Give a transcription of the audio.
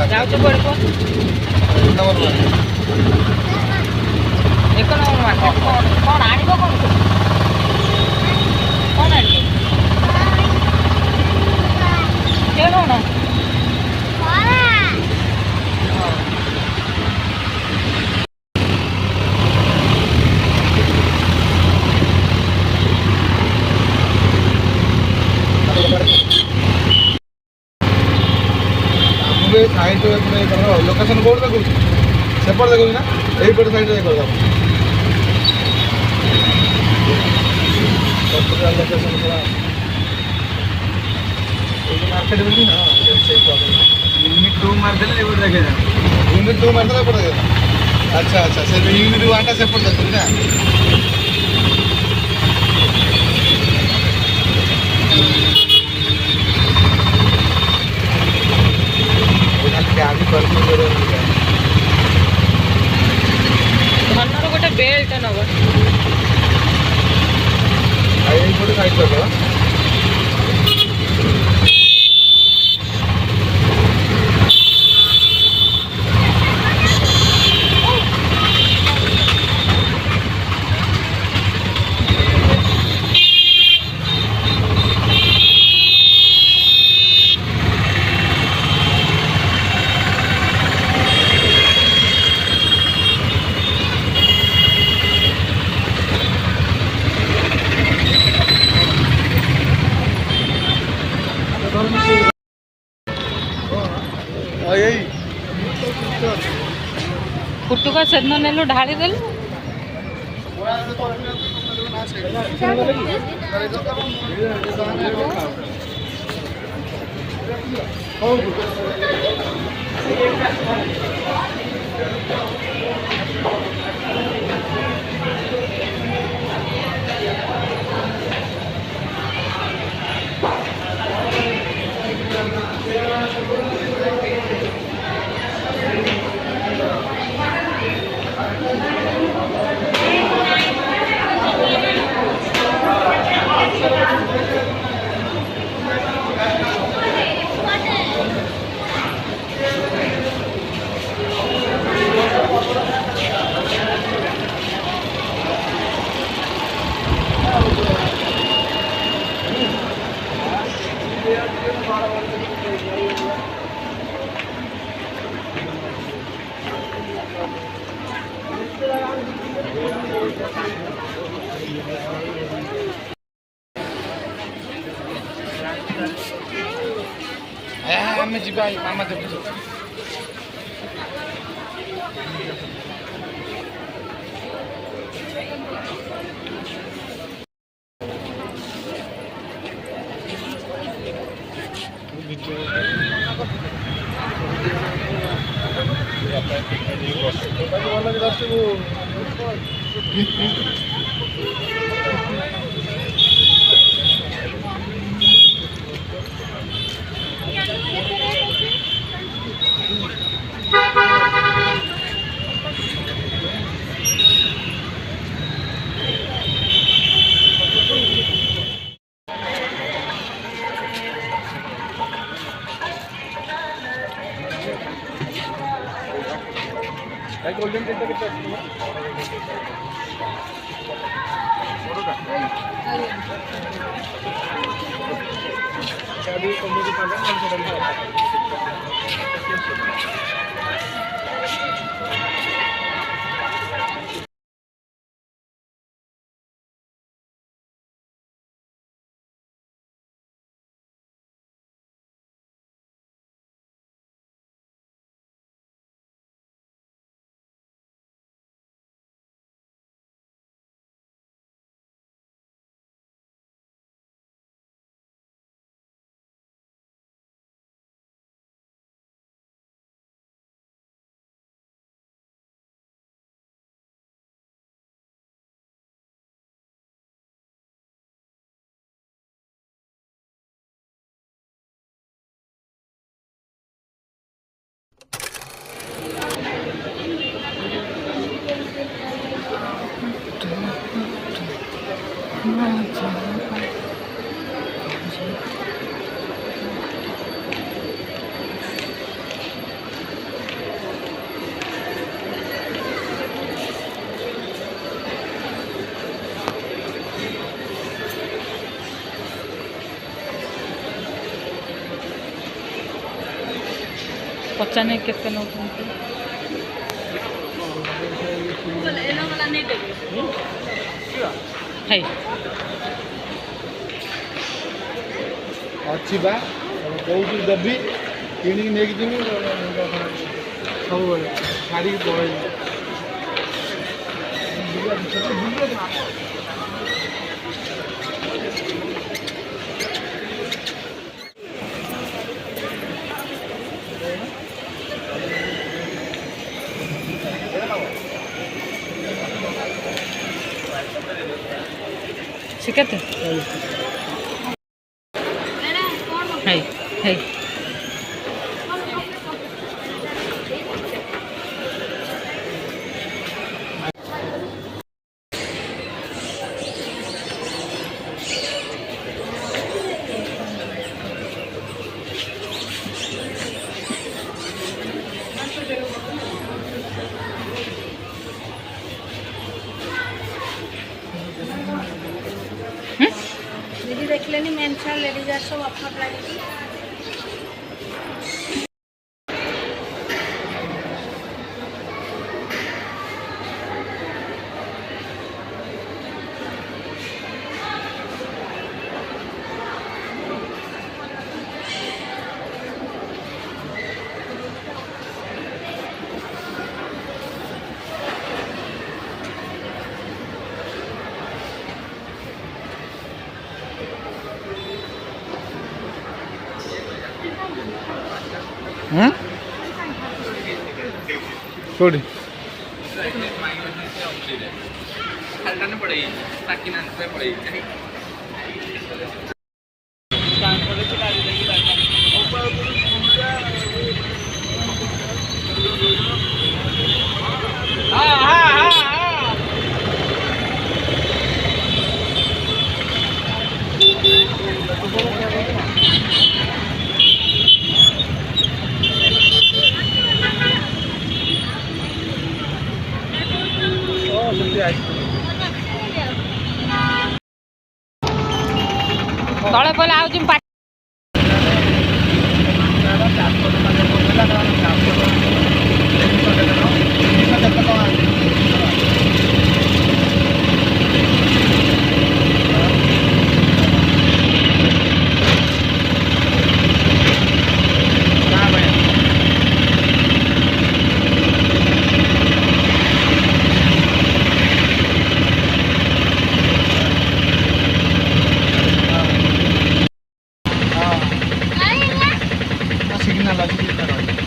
जाऊ बड़े कौन एक नंबर मार्केट कौन आने कौन कौन आने क्यों ना साइड लोकेशन कौन देखो सेपट देखो ना यही पटे साइड कर लोकेशन पूरा मार्केट बिल्डिंग यूनिट 2 मारदेले एपटे देखे यूनिट 2 मारदेले एपटे देखे अच्छा अच्छा से यूनिट 1 टा सेपट देखो ना धनर गोटे बेल्ट नब साइड कर कुटुका सेदन नेलु ढाली देलु आम जी मामा देखो गोल्डन टेंट ପଚାନେ କେତେ ନେଉଛନ୍ତି ହେଇ अच्छी बा कौन देवी किणी नहीं जीवी सब छाड़ी पड़े ସେ କେତେ ହେଇ ହେଇ दीदी देख लेनी मेंस लेडीज आर सब ऑफर लगी कोड़ी ତଳେ ପଇଲେ ଆଉ ଯିମି सिग्नल अच्छी